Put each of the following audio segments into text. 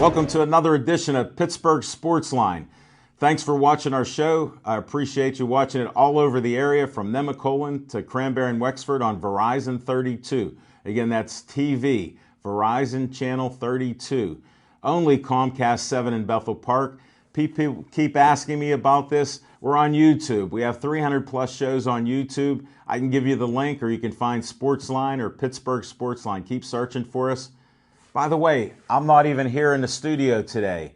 Welcome to another edition of Pittsburgh Sportsline. Thanks for watching our show. I appreciate you watching it all over the area from Nemacolin to Cranberry and Wexford on Verizon 32. Again, that's TV, Verizon Channel 32. Only Comcast 7 in Bethel Park. People keep asking me about this. We're on YouTube. We have 300 plus shows on YouTube. I can give you the link, or you can find Sportsline or Pittsburgh Sportsline. Keep searching for us. By the way, I'm not even here in the studio today.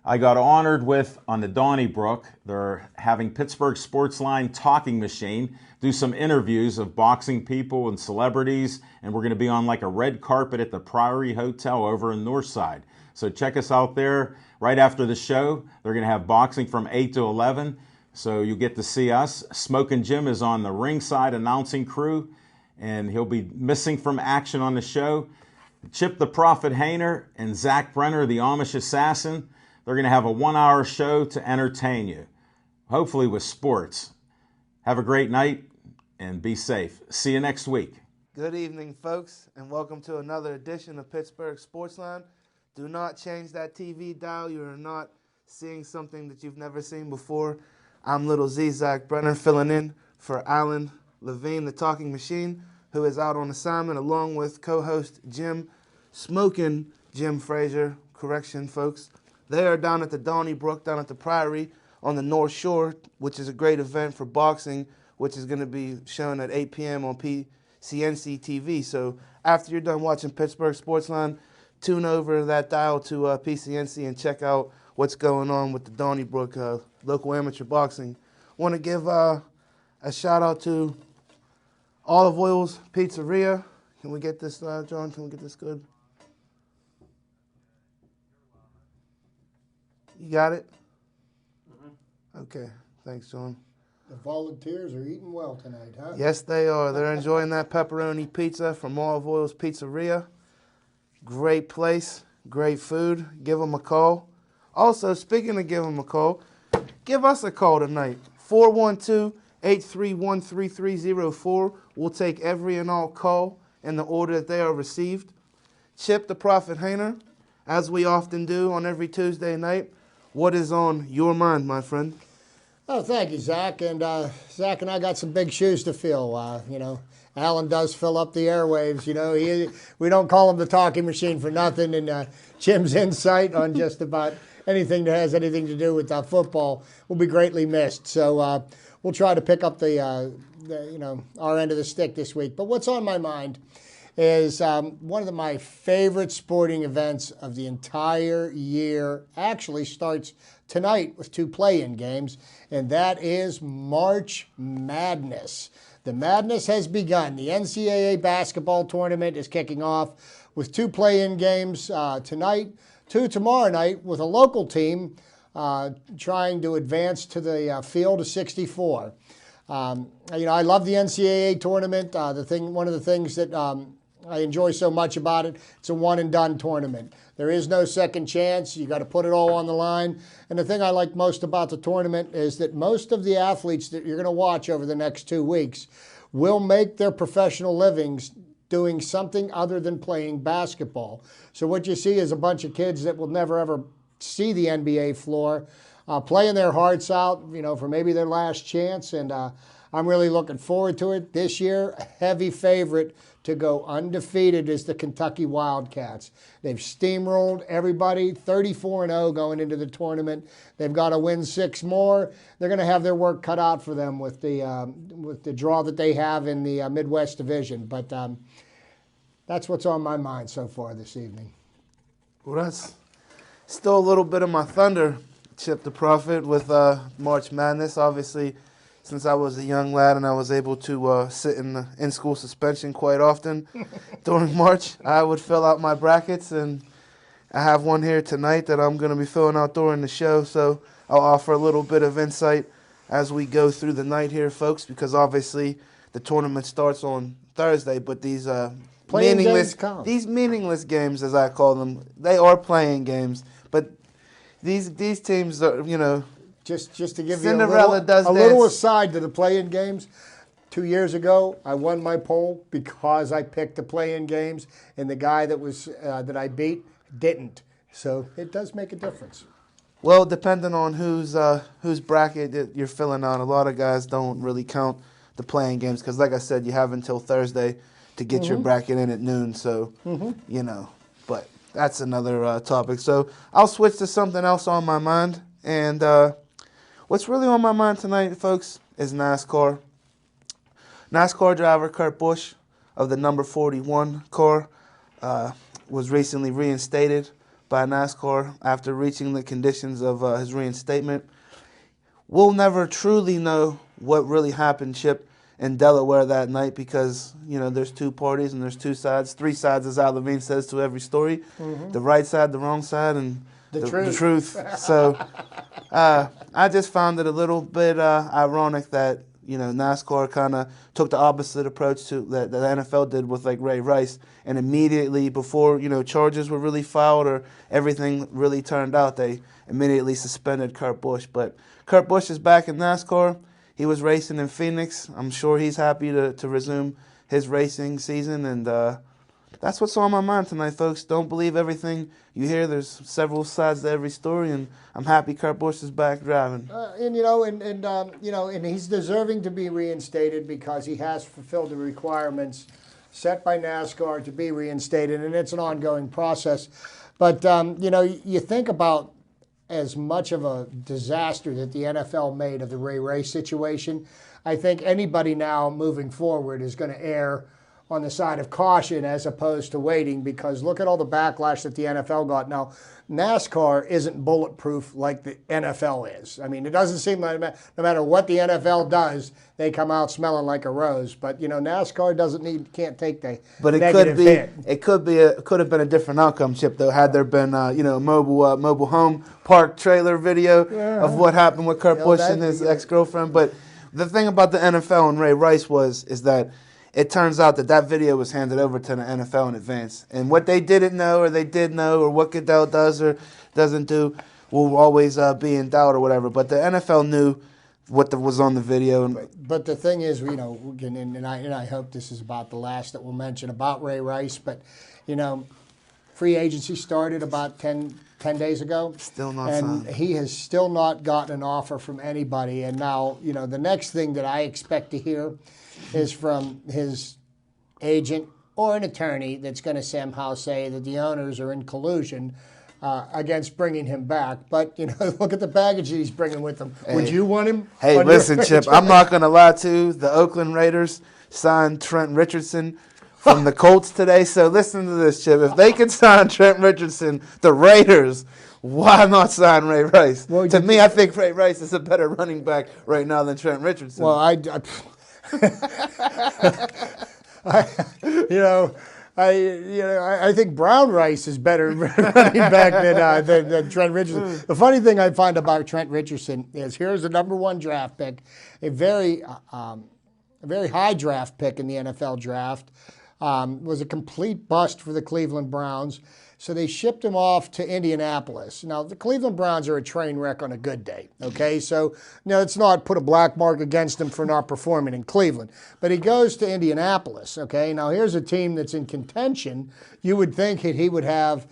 I got honored with, on the Donnybrook, they're having Pittsburgh Sportsline Talking Machine do some interviews of boxing people and celebrities, and we're going to be on like a red carpet at the Priory Hotel over in Northside. So check us out there. Right after the show, they're going to have boxing from 8 to 11, so you get to see us. Smokin' Jim is on the ringside announcing crew, and he'll be missing from action on the show. Chip the Prophet Hayner and Zach Brenner, the Amish Assassin, they're going to have a 1-hour show to entertain you, hopefully with sports. Have a great night and be safe. See you next week. Good evening, folks, and welcome to another edition of Pittsburgh Sportsline. Do not change that TV dial. You are not seeing something that you've never seen before. I'm Little Z, Zach Brenner, filling in for Alan Levine, the Talking Machine, who is out on assignment, along with co-host Smokin' Jim Frazier. Correction, folks. They are down at the Donnybrook, down at the Priory on the North Shore, which is a great event for boxing, which is going to be shown at 8 p.m. on PCNC TV. So after you're done watching Pittsburgh Sportsline, tune over that dial to PCNC and check out what's going on with the Donnybrook local amateur boxing. Want to give a shout-out to Olive Oil's Pizzeria. Can we get this, John? Can we get this good? You got it? Mm-hmm. Okay. Thanks, John. The volunteers are eating well tonight, huh? Yes, they are. They're enjoying that pepperoni pizza from Olive Oil's Pizzeria. Great place, great food. Give them a call. Also, speaking of give them a call, give us a call tonight. 412-831-3304. We'll take every and all call in the order that they are received. Chip the Prophet Hayner, as we often do on every Tuesday night. What is on your mind, my friend? Oh, thank you, Zach. And Zach and I got some big shoes to fill. Alan does fill up the airwaves. We don't call him the Talking Machine for nothing. And Jim's insight on just about anything that has anything to do with football will be greatly missed. So we'll try to pick up our end of the stick this week. But what's on my mind is one of my favorite sporting events of the entire year actually starts tonight with 2 play-in games, and that is March Madness. The madness has begun. The NCAA basketball tournament is kicking off with 2 play-in games tonight, 2 tomorrow night, with a local team trying to advance to the field of 64. I love the NCAA tournament. One of the things that I enjoy so much about it, it's a one-and-done tournament. There is no second chance. You got to put it all on the line. And the thing I like most about the tournament is that most of the athletes that you're going to watch over the next 2 weeks will make their professional livings doing something other than playing basketball. So what you see is a bunch of kids that will never, ever see the NBA floor playing their hearts out, for maybe their last chance. And I'm really looking forward to it. This year, a heavy favorite to go undefeated is the Kentucky Wildcats. They've steamrolled everybody, 34-0 going into the tournament. They've got to win 6 more. They're going to have their work cut out for them with the draw that they have in the Midwest Division. But that's what's on my mind so far this evening. Well, that's still a little bit of my thunder, Chip the Prophet, with March Madness. Obviously, since I was a young lad and I was able to sit in in-school suspension quite often during March, I would fill out my brackets, and I have one here tonight that I'm going to be filling out during the show, so I'll offer a little bit of insight as we go through the night here, folks, because obviously the tournament starts on Thursday, but these meaningless games, as I call them, they are playing games, but these teams are, Just to give Cinderella you a a little aside to the play-in games, 2 years ago, I won my poll because I picked the play-in games, and the guy that I beat didn't. So it does make a difference. Well, depending on whose bracket that you're filling out, a lot of guys don't really count the playing games because, like I said, you have until Thursday to get your bracket in at noon. So, but that's another topic. So I'll switch to something else on my mind. And what's really on my mind tonight, folks, is NASCAR. NASCAR driver Kurt Busch of the number 41 car was recently reinstated by NASCAR after reaching the conditions of his reinstatement. We'll never truly know what really happened, Chip, in Delaware that night because, there's two parties and there's two sides, three sides, as Al Levine says to every story. The right side, the wrong side, and the truth. So I just found it a little bit ironic that, NASCAR kind of took the opposite approach to that the NFL did with, like, Ray Rice. And immediately before, charges were really filed or everything really turned out, they immediately suspended Kurt Busch. But Kurt Busch is back in NASCAR. He was racing in Phoenix. I'm sure he's happy to resume his racing season. And that's what's on my mind tonight, folks. Don't believe everything you hear. There's several sides to every story, and I'm happy Kurt Busch is back driving. And he's deserving to be reinstated because he has fulfilled the requirements set by NASCAR to be reinstated, and it's an ongoing process. But you think about as much of a disaster that the NFL made of the Ray Rice situation. I think anybody now moving forward is going to err on the side of caution as opposed to waiting because look at all the backlash that the NFL got. Now, NASCAR isn't bulletproof like the NFL is. I mean, it doesn't seem like no matter what the NFL does, they come out smelling like a rose. But, NASCAR can't take the negative hit. It could have been a different outcome, Chip, though, had there been, mobile home park trailer video of what happened with Kurt Busch and his ex-girlfriend. But the thing about the NFL and Ray Rice is that it turns out that video was handed over to the NFL in advance. And what they didn't know or they did know or what Goodell does or doesn't do will always be in doubt or whatever. But the NFL knew what was on the video. But the thing is, and I hope this is about the last that we'll mention about Ray Rice, but, free agency started about 10 days ago. Still not signed. And he has still not gotten an offer from anybody. And now, the next thing that I expect to hear is from his agent or an attorney that's going to somehow say that the owners are in collusion against bringing him back. But, look at the baggage that he's bringing with him. Hey, would you want him? Hey, listen, Chip, I'm not going to lie to you. The Oakland Raiders signed Trent Richardson from the Colts today. So listen to this, Chip. If they can sign Trent Richardson, the Raiders, why not sign Ray Rice? Well, to me, I think Ray Rice is a better running back right now than Trent Richardson. Well, I think Brown Rice is better running back than Trent Richardson. The funny thing I find about Trent Richardson is here's the number one draft pick, a very high draft pick in the NFL draft, was a complete bust for the Cleveland Browns. So they shipped him off to Indianapolis. Now, the Cleveland Browns are a train wreck on a good day, okay? So, let's not put a black mark against him for not performing in Cleveland. But he goes to Indianapolis, okay? Now, here's a team that's in contention. You would think that he would have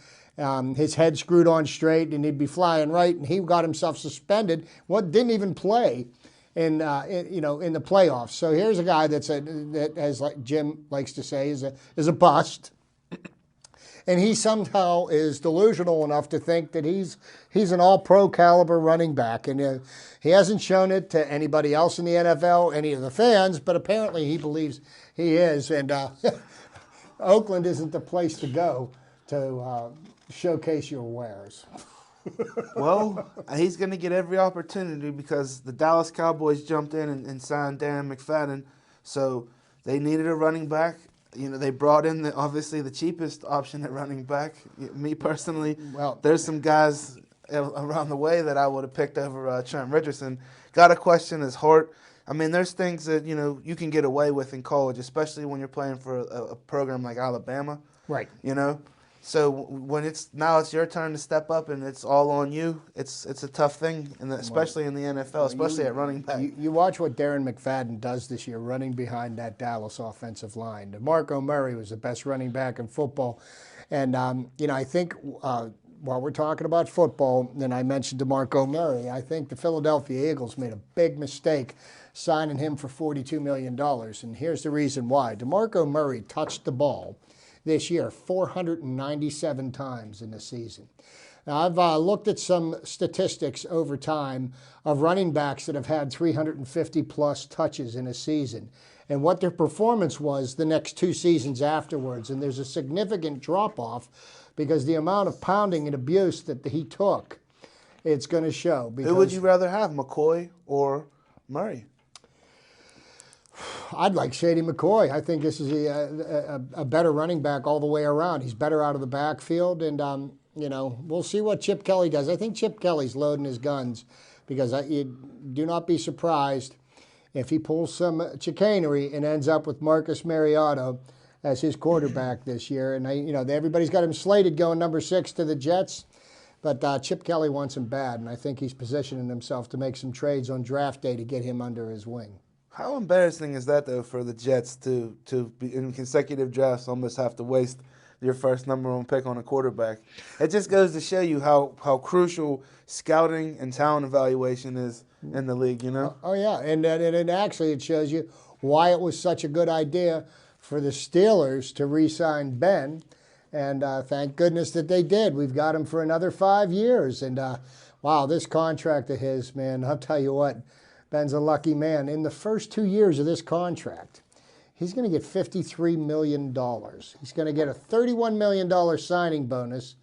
his head screwed on straight and he'd be flying right, and he got himself suspended. Didn't even play in the playoffs. So here's a guy that has, like Jim likes to say, is a bust. And he somehow is delusional enough to think that he's an all-pro caliber running back. And he hasn't shown it to anybody else in the NFL, any of the fans, but apparently he believes he is. And Oakland isn't the place to go to showcase your wares. Well, he's going to get every opportunity because the Dallas Cowboys jumped in and signed Darren McFadden. So they needed a running back. They brought in obviously the cheapest option at running back. Me personally, there's some guys around the way that I would have picked over Trent Richardson. Got to question his heart. I mean, there's things that, you can get away with in college, especially when you're playing for a program like Alabama. Right. So when it's your turn to step up and it's all on you, it's a tough thing, and especially in the NFL, especially at running back. You watch what Darren McFadden does this year, running behind that Dallas offensive line. DeMarco Murray was the best running back in football, and I think while we're talking about football, and I mentioned DeMarco Murray, I think the Philadelphia Eagles made a big mistake signing him for $42 million. And here's the reason why. DeMarco Murray touched the ball this year 497 times in the season. Now, I've looked at some statistics over time of running backs that have had 350-plus touches in a season and what their performance was the next 2 seasons afterwards. And there's a significant drop-off because the amount of pounding and abuse that he took, it's going to show. Who would you rather have, McCoy or Murray? I'd like Shady McCoy. I think this is a better running back all the way around. He's better out of the backfield, and we'll see what Chip Kelly does. I think Chip Kelly's loading his guns because you do not be surprised if he pulls some chicanery and ends up with Marcus Mariota as his quarterback this year. And everybody's got him slated going number 6 to the Jets, but Chip Kelly wants him bad, and I think he's positioning himself to make some trades on draft day to get him under his wing. How embarrassing is that, though, for the Jets to be in consecutive drafts almost have to waste your first number one pick on a quarterback? It just goes to show you how crucial scouting and talent evaluation is in the league, Oh, yeah, and actually it shows you why it was such a good idea for the Steelers to re-sign Ben, and thank goodness that they did. We've got him for another 5 years, and wow, this contract of his, man, I'll tell you what, Ben's a lucky man. In the first 2 years of this contract, he's going to get $53 million. He's going to get a $31 million signing bonus,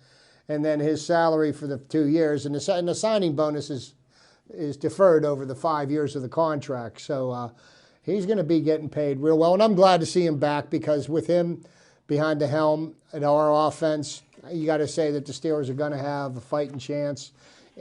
and then his salary for the 2 years. And the signing bonus is deferred over the 5 years of the contract. So he's going to be getting paid real well. And I'm glad to see him back because with him behind the helm at our offense, you got to say that the Steelers are going to have a fighting chance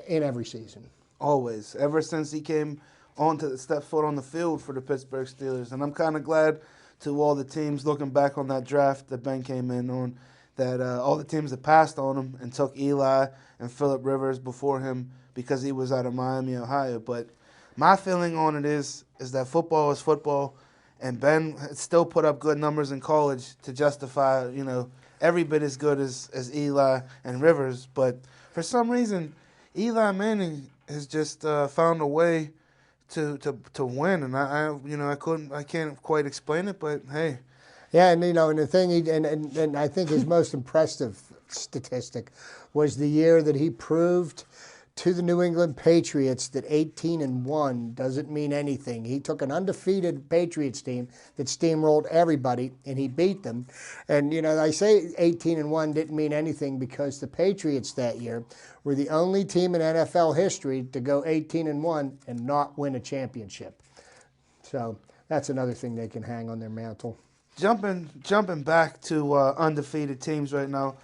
in every season. Always. Ever since he came on to step foot on the field for the Pittsburgh Steelers. And I'm kind of glad to all the teams looking back on that draft that Ben came in on, that all the teams that passed on him and took Eli and Phillip Rivers before him because he was out of Miami, Ohio. But my feeling on it is that football is football, and Ben still put up good numbers in college to justify, every bit as good as Eli and Rivers. But for some reason, Eli Manning has just found a way to win, and I can't quite explain it, but hey. Yeah, and the thing, and I think his most impressive statistic was the year that he proved to the New England Patriots that 18-1 doesn't mean anything. He took an undefeated Patriots team that steamrolled everybody, and he beat them. And, I say 18-1 didn't mean anything because the Patriots that year were the only team in NFL history to go 18-1 and not win a championship. So that's another thing they can hang on their mantle. Jumping back to undefeated teams right now.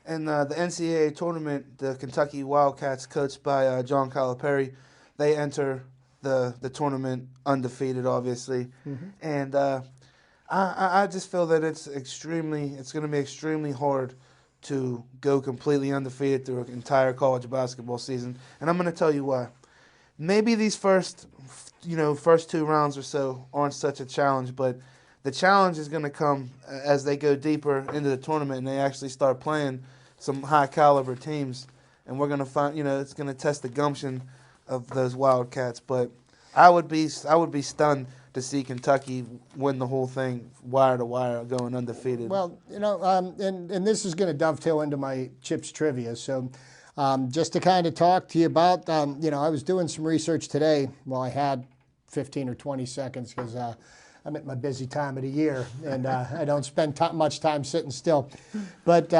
In the NCAA tournament, the Kentucky Wildcats, coached by John Calipari, they enter the tournament undefeated, obviously. Mm-hmm. And I just feel that it's going to be extremely hard to go completely undefeated through an entire college basketball season. And I'm going to tell you why. Maybe these first 2 rounds or so aren't such a challenge, but the challenge is going to come as they go deeper into the tournament and they actually start playing some high-caliber teams, and we're going to find, it's going to test the gumption of those Wildcats. But I would be stunned to see Kentucky win the whole thing wire to wire, going undefeated. Well, and this is going to dovetail into my Chips trivia. So, just to kind of talk to you about, I was doing some research today. Well, I had 15 or 20 seconds because I'm at my busy time of the year, and I don't spend much time sitting still. But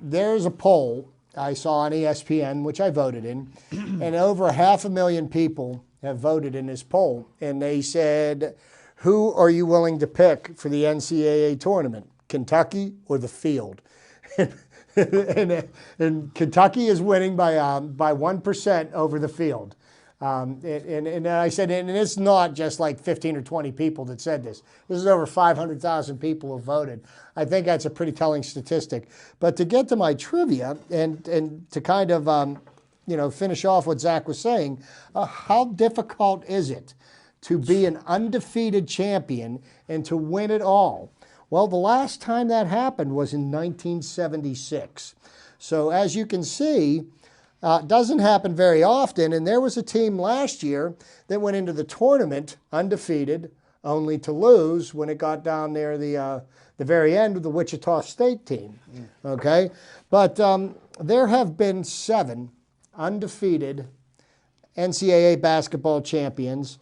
there's a poll I saw on ESPN, which I voted in, and over 500,000 people have voted in this poll. And they said, who are you willing to pick for the NCAA tournament, Kentucky or the field? and Kentucky is winning by 1% over the field. And I said, and it's not just like 15 or 20 people that said this. This is over 500,000 people who voted. I think that's a pretty telling statistic. But to get to my trivia and to kind of, finish off what Zach was saying, how difficult is it to be an undefeated champion and to win it all? Well, the last time that happened was in 1976. So as you can see, it doesn't happen very often, and there was a team last year that went into the tournament undefeated, only to lose when it got down near the very end of the Wichita State team. Okay, but there have been 7 undefeated NCAA basketball champions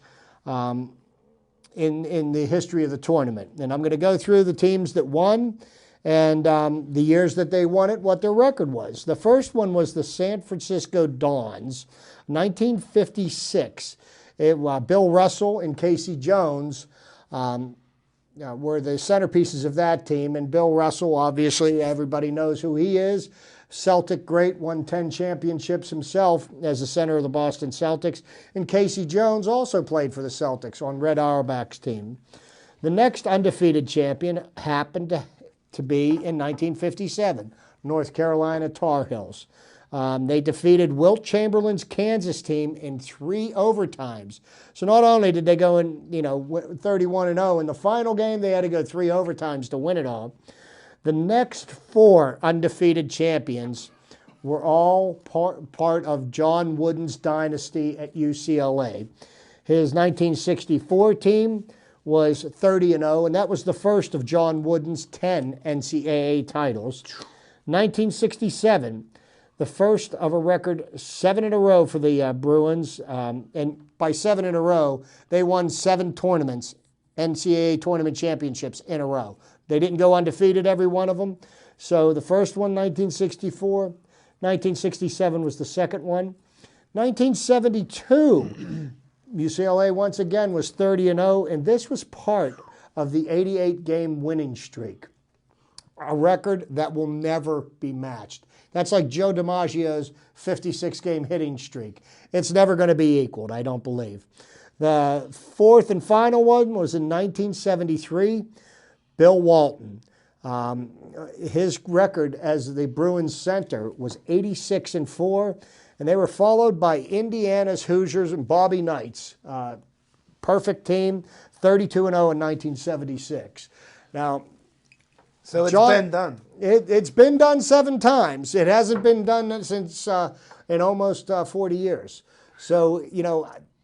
in the history of the tournament, and I'm going to go through the teams that won and the years that they won it, what their record was. The first one was the San Francisco Dons, 1956. Bill Russell and Casey Jones were the centerpieces of that team. And Bill Russell, obviously, everybody knows who he is. Celtic great, won 10 championships himself as the center of the Boston Celtics. And Casey Jones also played for the Celtics on Red Auerbach's team. The next undefeated champion happened to be in 1957, North Carolina Tar Heels. They defeated Wilt Chamberlain's Kansas team in 3 overtimes. So not only did they go in, 31-0 in the final game, they had to go 3 overtimes to win it all. The next 4 undefeated champions were all part of John Wooden's dynasty at UCLA. His 1964 team was 30-0, and that was the first of John Wooden's 10 NCAA titles. 1967, the first of a record 7 in a row for the Bruins, and by 7 in a row, they won 7 tournaments, NCAA tournament championships in a row. They didn't go undefeated, every one of them. So the first one, 1964. 1967 was the second one. 1972, UCLA once again was 30-0, and this was part of the 88-game winning streak, a record that will never be matched. That's like Joe DiMaggio's 56-game hitting streak. It's never going to be equaled, I don't believe. The fourth and final one was in 1973. Bill Walton. His record as the Bruins center was 86-4, and they were followed by Indiana's Hoosiers and Bobby Knight's perfect team, 32-0 in 1976. Now, so it's been done. It's been done 7 times. It hasn't been done since in almost 40 years. So,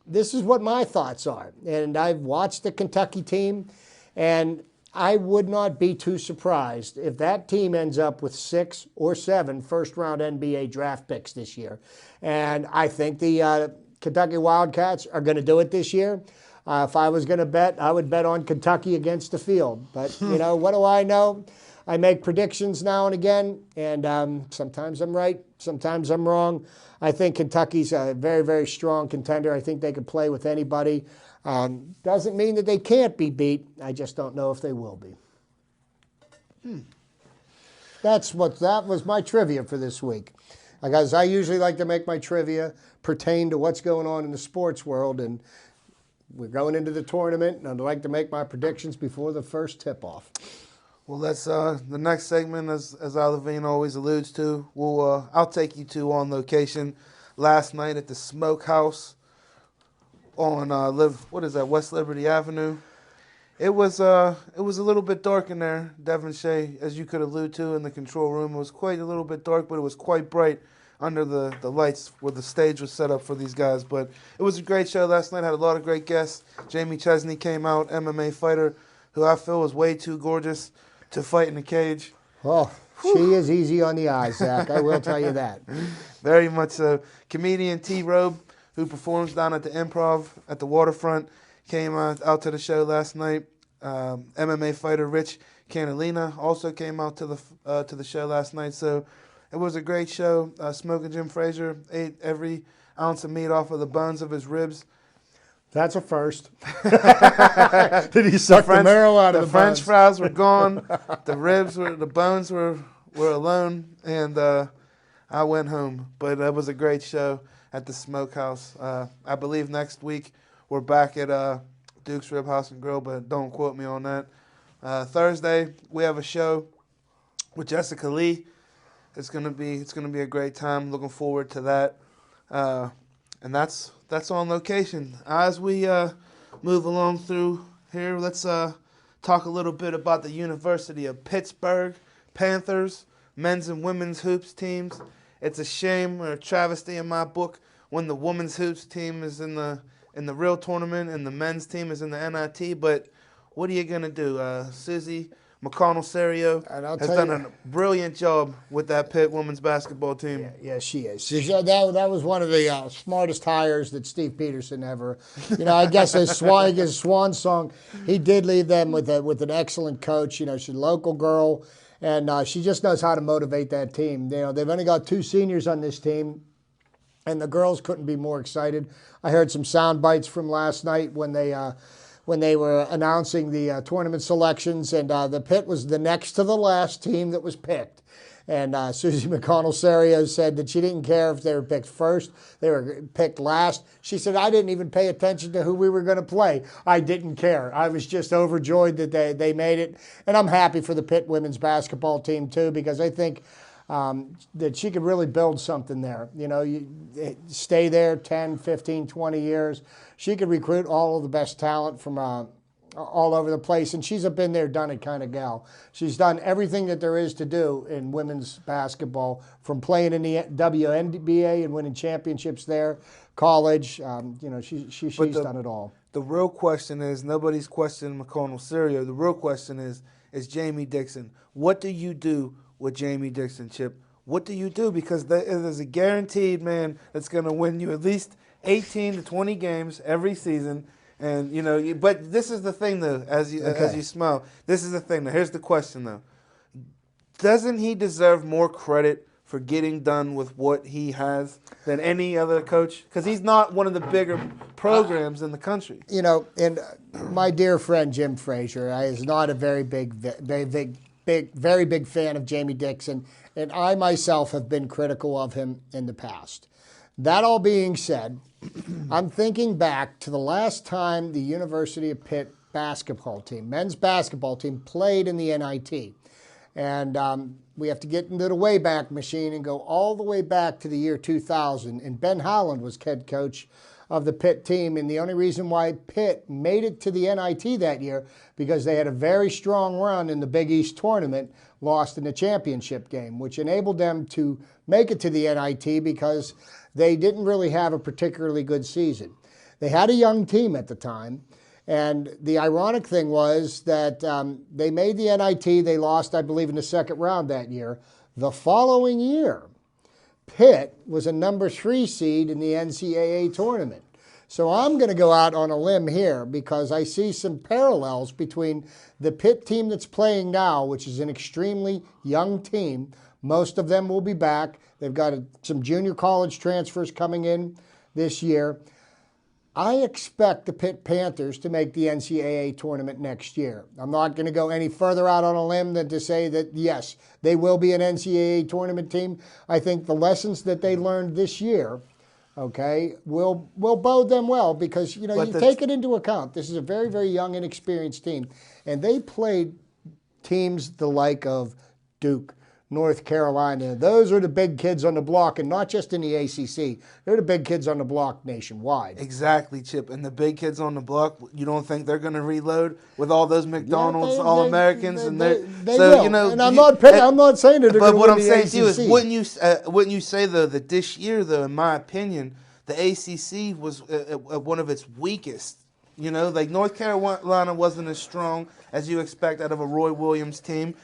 this is what my thoughts are. And I've watched the Kentucky team, and I would not be too surprised if that team ends up with 6 or 7 first-round NBA draft picks this year. And I think the Kentucky Wildcats are going to do it this year. If I was going to bet, I would bet on Kentucky against the field. But, what do I know? I make predictions now and again, and sometimes I'm right, sometimes I'm wrong. I think Kentucky's a very, very strong contender. I think they could play with anybody. Doesn't mean that they can't be beat. I just don't know if they will be. That was my trivia for this week. Guys, I usually like to make my trivia pertain to what's going on in the sports world, and we're going into the tournament, and I'd like to make my predictions before the first tip-off. Well, that's the next segment, as Olivine always alludes to. I'll take you to On Location last night at the Smokehouse on West Liberty Avenue. It was a little bit dark in there, Devonshire, as you could allude to in the control room. It was quite a little bit dark, but it was quite bright under the lights where the stage was set up for these guys. But it was a great show last night. Had a lot of great guests. Jamie Chesney came out, MMA fighter, who I feel was way too gorgeous to fight in a cage. Oh, she is easy on the eyes, Zach. I will tell you that. Very much so. Comedian T-Robe, who performs down at the Improv at the Waterfront, came out to the show last night. MMA fighter Rich Canalina also came out to the show last night. So it was a great show. Smoking Jim Frazier ate every ounce of meat off of the bones of his ribs. That's a first. Did he suck the marrow out of the French bones? fries were gone. The bones were alone, and I went home. But it was a great show at the Smokehouse. I believe next week we're back at Duke's Rib House and Grill, but don't quote me on that. Thursday we have a show with Jessica Lee. It's gonna be a great time. Looking forward to that. And that's On Location. As we move along through here, let's talk a little bit about the University of Pittsburgh Panthers, men's and women's hoops teams. It's a shame or a travesty in my book when the women's hoops team is in the real tournament and the men's team is in the NIT, but what are you going to do? Susie McConnell-Serio has done a brilliant job with that Pitt women's basketball team. Yeah, she is. That was one of the smartest hires that Steve Peterson ever. I guess his swan song. He did leave them with an excellent coach. She's a local girl, and she just knows how to motivate that team. They've only got 2 seniors on this team, and the girls couldn't be more excited. I heard some sound bites from last night when they were announcing the tournament selections, and the Pitt was the next to the last team that was picked. And Susie McConnell-Serio said that she didn't care if they were picked first, they were picked last. She said, I didn't even pay attention to who we were going to play. I didn't care. I was just overjoyed that they made it. And I'm happy for the Pitt women's basketball team, too, because I think that she could really build something there. You stay there 10, 15, 20 years. She could recruit all of the best talent from all over the place, and she's a been there, done it kind of gal. She's done everything that there is to do in women's basketball, from playing in the WNBA and winning championships there, college. She's done it all. The real question is, nobody's questioning McConnell-Serio. The real question is Jamie Dixon. What do you do with Jamie Dixon, Chip? What do you do? Because there's a guaranteed man that's going to win you at least 18 to 20 games every season. And, but this is the thing, though, as you smile. This is the thing, though. Here's the question, though. Doesn't he deserve more credit for getting done with what he has than any other coach? Because he's not one of the bigger programs in the country. And my dear friend Jim Frazier is not a very big fan of Jamie Dixon, and I myself have been critical of him in the past. That all being said, I'm thinking back to the last time the University of Pitt basketball team, men's basketball team, played in the NIT. And we have to get into the Wayback Machine and go all the way back to the year 2000. And Ben Howland was head coach of the Pitt team. And the only reason why Pitt made it to the NIT that year, because they had a very strong run in the Big East tournament, lost in the championship game, which enabled them to make it to the NIT because they didn't really have a particularly good season. They had a young team at the time, and the ironic thing was that they made the NIT. They lost, I believe, in the second round that year. The following year, Pitt was a number 3 seed in the NCAA tournament. So I'm going to go out on a limb here because I see some parallels between the Pitt team that's playing now, which is an extremely young team. Most of them will be back. They've got some junior college transfers coming in this year. I expect the Pitt Panthers to make the NCAA tournament next year. I'm not going to go any further out on a limb than to say that, yes, they will be an NCAA tournament team. I think the lessons that they learned this year, will bode them well because, you take it into account. This is a very, very young, inexperienced team. And they played teams the like of Duke, North Carolina. Those are the big kids on the block, and not just in the ACC. They're the big kids on the block nationwide. Exactly, Chip. And the big kids on the block, you don't think they're going to reload with all those McDonald's All-Americans? They will. And I'm not saying that they're going to win the ACC. But what I'm saying to you is, wouldn't you say, though, that this year, though, in my opinion, the ACC was one of its weakest? North Carolina wasn't as strong as you expect out of a Roy Williams team.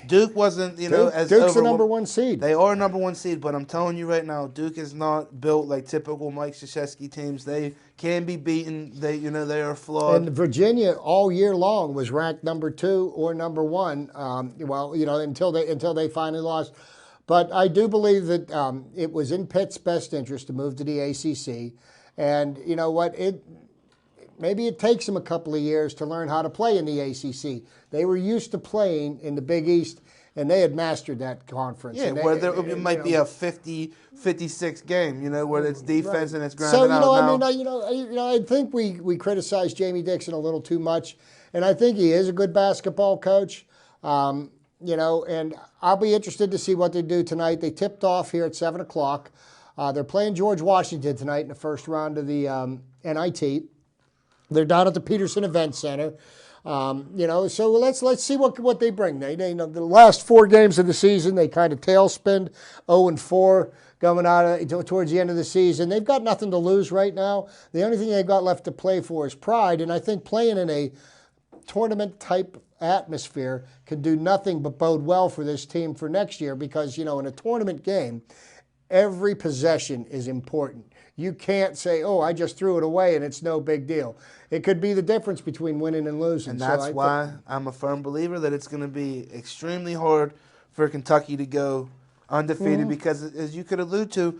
Duke wasn't, as Duke's the number 1 seed. They are number 1 seed, but I'm telling you right now, Duke is not built like typical Mike Krzyzewski teams. They can be beaten. They they are flawed. And Virginia all year long was ranked number 2 or number 1. Until they finally lost. But I do believe that it was in Pitt's best interest to move to the ACC, and you know what Maybe it takes them a couple of years to learn how to play in the ACC. They were used to playing in the Big East, and they had mastered that conference. Yeah, it might be a 50-56 game, where it's defense and it's grounded out. I think we criticize Jamie Dixon a little too much, and I think he is a good basketball coach. And I'll be interested to see what they do tonight. They tipped off here at 7 o'clock. They're playing George Washington tonight in the first round of the NIT. They're down at the Peterson Event Center. So let's see what they bring. They the last 4 games of the season, they kind of tailspinned 0-4 going out towards the end of the season. They've got nothing to lose right now. The only thing they've got left to play for is pride, and I think playing in a tournament-type atmosphere can do nothing but bode well for this team for next year because, in a tournament game, every possession is important. You can't say, I just threw it away and it's no big deal. It could be the difference between winning and losing. And that's why I'm a firm believer that it's going to be extremely hard for Kentucky to go undefeated because, as you could allude to,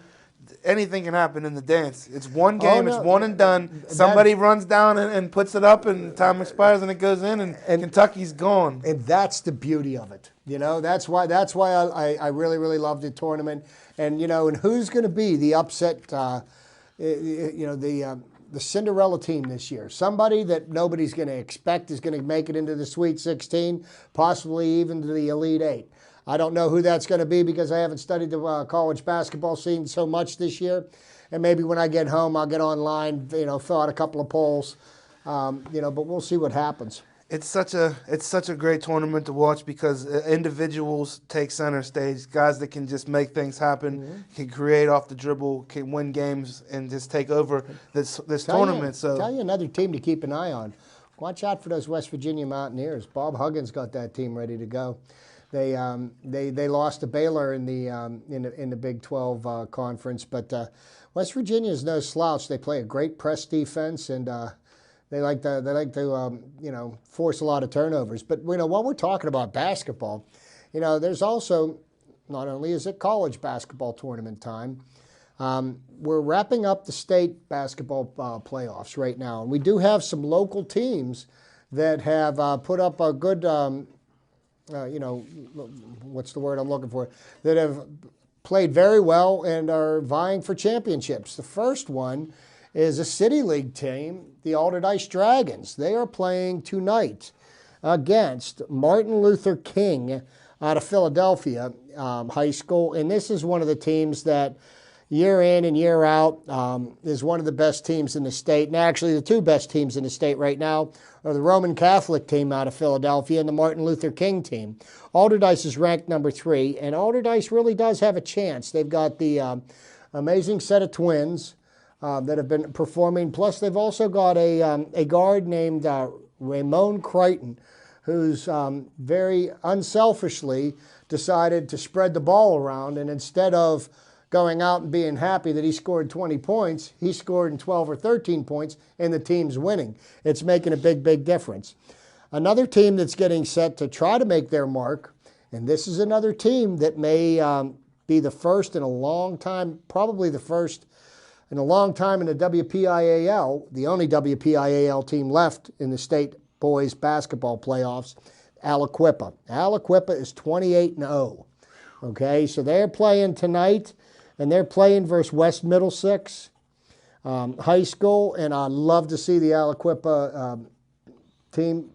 anything can happen in the dance. It's one game, it's one and done. Somebody runs down and puts it up and time expires and it goes in and Kentucky's gone. And that's the beauty of it. That's why I really, really love the tournament. And, and who's going to be the upset, the Cinderella team this year? Somebody that nobody's going to expect is going to make it into the Sweet 16, possibly even to the Elite 8. I don't know who that's going to be because I haven't studied the college basketball scene so much this year. And maybe when I get home, I'll get online, fill out a couple of polls, but we'll see what happens. It's such a great tournament to watch because individuals take center stage. Guys that can just make things happen, can create off the dribble, can win games, and just take over this tournament. Tell you another team to keep an eye on. Watch out for those West Virginia Mountaineers. Bob Huggins got that team ready to go. They lost to Baylor in the Big 12 conference, but West Virginia is no slouch. They play a great press defense and. They like to force a lot of turnovers. But while we're talking about basketball, there's also not only is it college basketball tournament time, we're wrapping up the state basketball playoffs right now, and we do have some local teams that have put up a good, what's the word I'm looking for? That have played very well and are vying for championships. The first one is a City League team, the Alderdice Dragons. They are playing tonight against Martin Luther King out of Philadelphia High School. And this is one of the teams that year in and year out is one of the best teams in the state. And actually the 2 best teams in the state right now are the Roman Catholic team out of Philadelphia and the Martin Luther King team. Alderdice is ranked number 3, and Alderdice really does have a chance. They've got the amazing set of twins that have been performing. Plus, they've also got a guard named Ramon Crichton, who's very unselfishly decided to spread the ball around. And instead of going out and being happy that he scored 20 points, he scored 12 or 13 points, and the team's winning. It's making a big, big difference. Another team that's getting set to try to make their mark, and this is another team that may be the first in a long time, probably the first in a long time in the WPIAL, the only WPIAL team left in the state boys basketball playoffs, Aliquippa. Aliquippa is 28-0. Okay, so they're playing tonight, and they're playing versus West Middlesex High School, and I'd love to see the Aliquippa team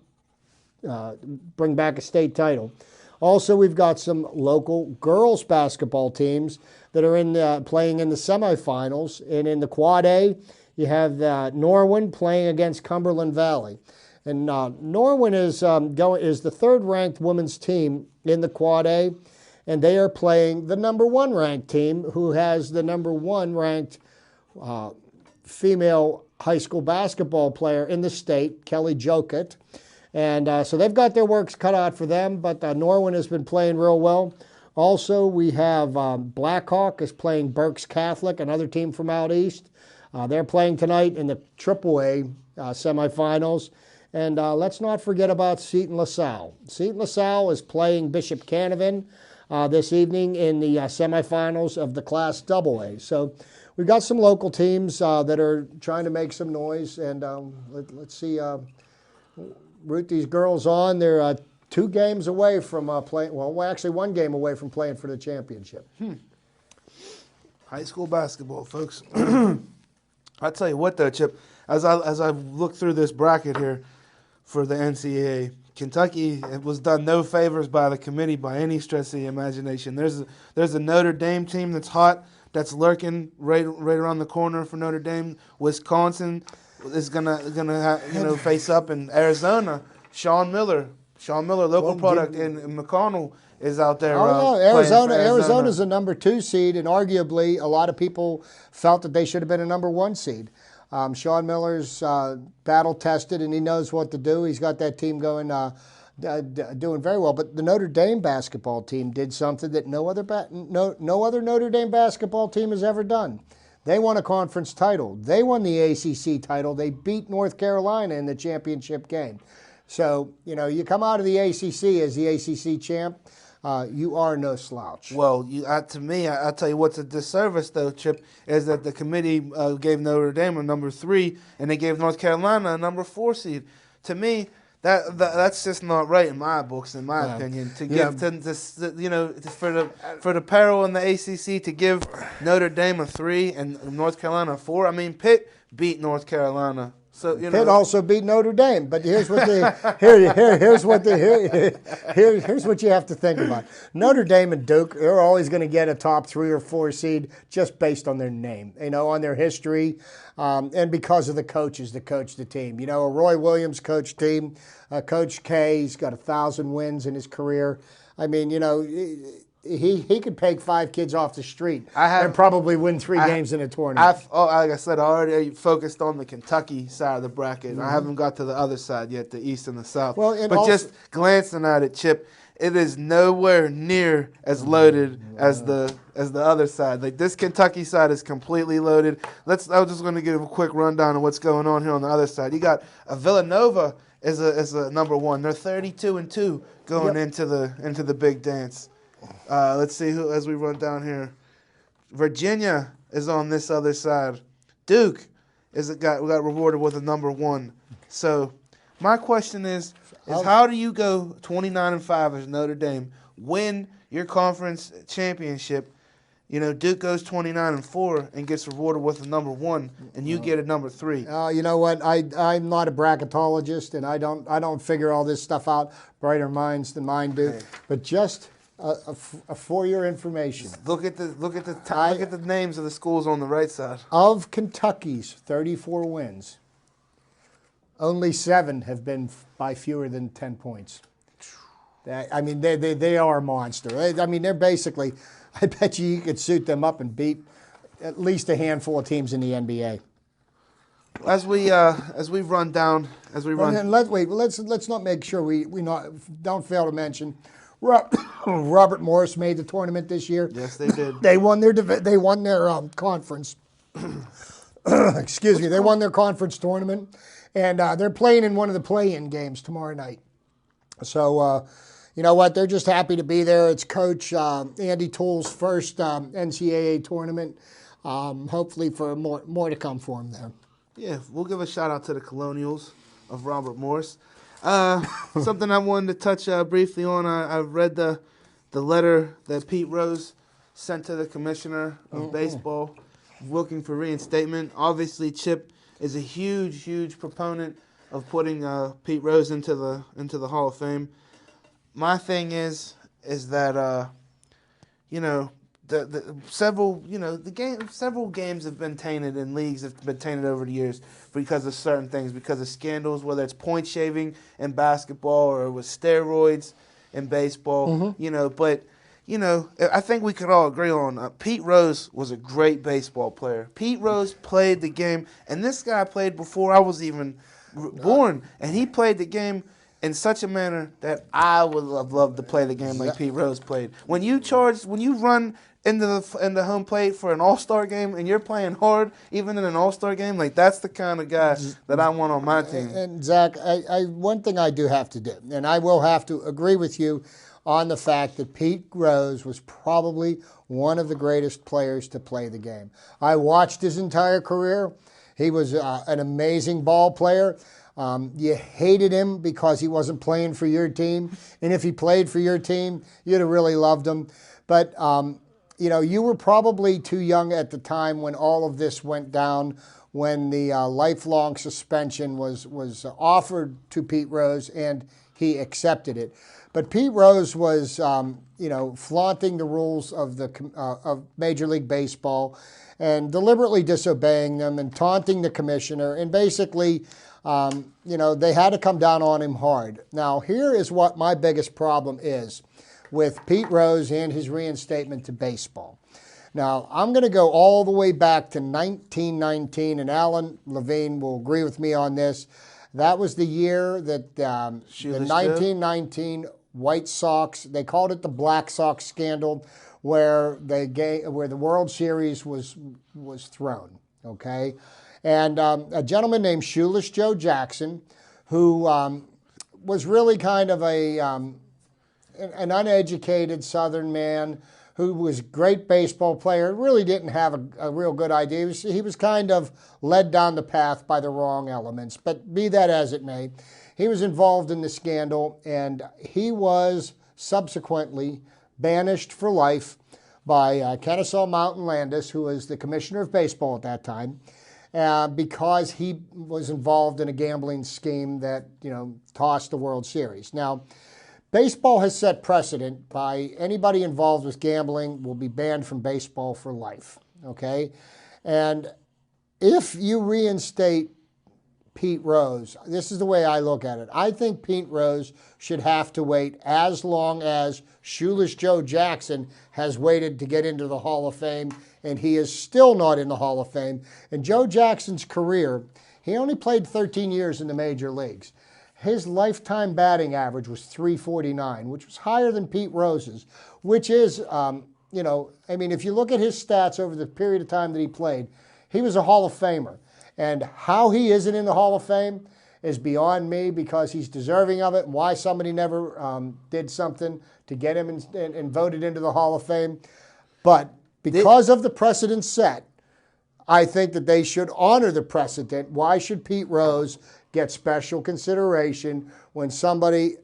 bring back a state title. Also, we've got some local girls basketball teams that are playing in the semifinals. And in the Quad A, you have Norwin playing against Cumberland Valley. And Norwin is the 3rd-ranked women's team in the Quad A, and they are playing the number 1 ranked team, who has the number 1 ranked female high school basketball player in the state, Kelly Jokett. And so they've got their works cut out for them, but Norwin has been playing real well. Also, we have Blackhawk is playing Berks Catholic, another team from out east. They're playing tonight in the AAA semifinals. And let's not forget about Seton LaSalle. Seton LaSalle is playing Bishop Canavan this evening in the semifinals of the Class AA. So we've got some local teams that are trying to make some noise, and let's see. Root these girls on. They're 2 games away from playing. Well, actually 1 game away from playing for the championship. High school basketball, folks. I tell you what, though, Chip. As I look through this bracket here for the NCAA, Kentucky was done no favors by the committee by any stretch of the imagination. There's a Notre Dame team that's hot, that's lurking right around the corner for Notre Dame. Wisconsin is gonna face up in Arizona, Sean Miller, local product in McConnell is out there. Oh, yeah. Playing for Arizona's a number 2 seed, and arguably a lot of people felt that they should have been a number 1 seed. Sean Miller's battle tested, and he knows what to do. He's got that team going, doing very well. But the Notre Dame basketball team did something that no other Notre Dame basketball team has ever done. They won a conference title. They won the ACC title. They beat North Carolina in the championship game. So, you come out of the ACC as the ACC champ, you are no slouch. Well, to me, I'll tell you what's a disservice, though, Chip, is that the committee gave Notre Dame a number 3, and they gave North Carolina a number 4 seed. To me, that's just not right in my books, in my opinion. To give for the peril in the ACC to give Notre Dame a 3 and North Carolina a 4. I mean, Pitt beat North Carolina. So, Pitt also beat Notre Dame, but here's what here's what you have to think about. Notre Dame and Duke, they're always going to get a top 3 or 4 seed just based on their name, on their history, and because of the coaches that coach the team. A Roy Williams coach team, Coach K, he's got 1,000 wins in his career. I mean, he could take 5 kids off the street and probably win 3 games in a tournament. Like I said, I already focused on the Kentucky side of the bracket. I haven't got to the other side yet, the East and the South. But just glancing at it, Chip, it is nowhere near as loaded as the other side. Like, this Kentucky side is completely loaded. I was just going to give a quick rundown of what's going on here on the other side. You got Villanova is a number 1. They're 32-2 going into the big dance. Let's see who as we run down here. Virginia is on this other side. Duke got rewarded with a number 1. So my question is how do you go 29-5 as Notre Dame, win your conference championship? Duke goes 29-4 and gets rewarded with a number 1, and you get a number 3. You know what? I'm not a bracketologist, and I don't figure all this stuff out. Brighter minds than mine do. But just for your information, look at the names of the schools on the right side. Of Kentucky's 34 wins, only 7 have been by fewer than 10 points. I mean, they are a monster. I mean, they're basically. I bet you could suit them up and beat at least a handful of teams in the NBA. Let's not make sure we don't fail to mention. Robert Morris made the tournament this year. Yes, they did. They won their conference. Excuse me. They won their conference tournament, and they're playing in one of the play-in games tomorrow night. So, you know what? They're just happy to be there. It's Coach Andy Toole's first NCAA tournament. Hopefully, for more to come for him there. Yeah, we'll give a shout out to the Colonials of Robert Morris. Something I wanted to touch briefly on. I read the letter that Pete Rose sent to the commissioner of baseball looking for reinstatement. Obviously, Chip is a huge proponent of putting Pete Rose into the Hall of Fame. My thing is that several games have been tainted and leagues have been tainted over the years because of certain things, because of scandals, whether it's point shaving in basketball or with steroids in baseball. But I think we could all agree on Pete Rose was a great baseball player. Pete Rose played the game, and this guy played before I was even born, and he played the game in such a manner that I would have loved to play the game like Pete Rose played. When you run into the home plate for an All-Star game and you're playing hard, even in an All-Star game, like that's the kind of guy that I want on my team. And Zach, one thing I do have to do, and I will have to agree with you on the fact that Pete Rose was probably one of the greatest players to play the game. I watched his entire career. He was an amazing ball player. You hated him because he wasn't playing for your team. And if he played for your team, you'd have really loved him. But, you were probably too young at the time when all of this went down, when the lifelong suspension was offered to Pete Rose, and he accepted it. But Pete Rose was, flaunting the rules of of Major League Baseball and deliberately disobeying them and taunting the commissioner. And basically, they had to come down on him hard. Now, here is what my biggest problem is with Pete Rose and his reinstatement to baseball. Now, I'm going to go all the way back to 1919, and Alan Levine will agree with me on this. That was the year that the 1919 White Sox, they called it the Black Sox Scandal, where the World Series was thrown, okay? And a gentleman named Shoeless Joe Jackson, who was really kind of an uneducated Southern man who was a great baseball player, really didn't have a real good idea. He was kind of led down the path by the wrong elements. But be that as it may, he was involved in the scandal, and he was subsequently banished for life by Kennesaw Mountain Landis, who was the commissioner of baseball at that time, because he was involved in a gambling scheme that, tossed the World Series. Now, baseball has set precedent by anybody involved with gambling will be banned from baseball for life, okay? And if you reinstate Pete Rose, this is the way I look at it. I think Pete Rose should have to wait as long as Shoeless Joe Jackson has waited to get into the Hall of Fame, and he is still not in the Hall of Fame. And Joe Jackson's career, he only played 13 years in the major leagues. His lifetime batting average was .349, which was higher than Pete Rose's, which is, if you look at his stats over the period of time that he played, he was a Hall of Famer. And how he isn't in the Hall of Fame is beyond me, because he's deserving of it, and why somebody never did something to get him and voted into the Hall of Fame. But because of the precedent set, I think that they should honor the precedent. Why should Pete Rose get special consideration when somebody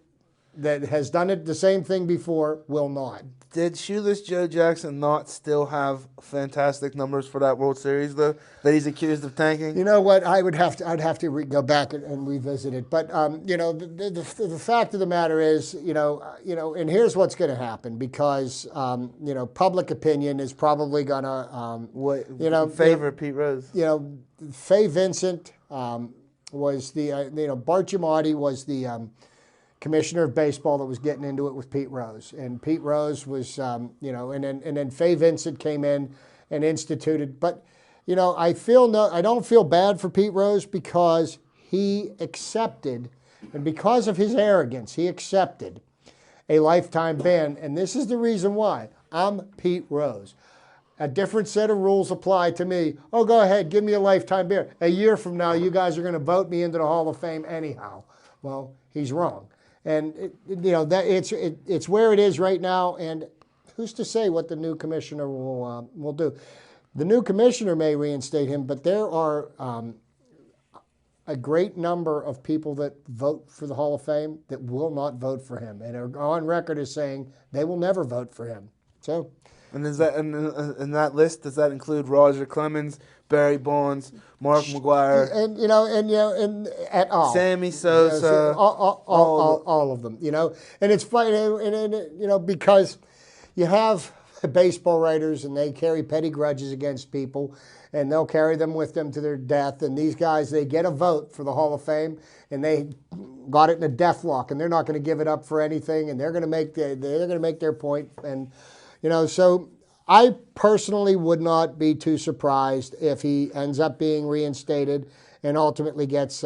that has done it the same thing before will not? Did Shoeless Joe Jackson not still have fantastic numbers for that World Series, though, that he's accused of tanking? You know what? I'd have to go back and revisit it. But the fact of the matter is, and here's what's going to happen, because public opinion is probably going to favor Pete Rose. Fay Vincent was the Bart Giamatti was the commissioner of baseball that was getting into it with Pete Rose, and Pete Rose was and then Fay Vincent came in and instituted. But I don't feel bad for Pete Rose, because he accepted, and because of his arrogance, he accepted a lifetime ban. And this is the reason why. I'm Pete Rose. A different set of rules apply to me. Oh, go ahead, give me a lifetime ban. A year from now, you guys are going to vote me into the Hall of Fame anyhow. Well, he's wrong. And it's where it is right now. And who's to say what the new commissioner will do? The new commissioner may reinstate him, but there are a great number of people that vote for the Hall of Fame that will not vote for him, and are on record as saying they will never vote for him. So. And is that in that list? Does that include Roger Clemens, Barry Bonds, Mark McGwire, and at all, Sammy Sosa, all of them? And it's funny, because you have baseball writers, and they carry petty grudges against people, and they'll carry them with them to their death. And these guys, they get a vote for the Hall of Fame, and they got it in a deathlock, and they're not going to give it up for anything, and they're going to make their point. And so I personally would not be too surprised if he ends up being reinstated and ultimately gets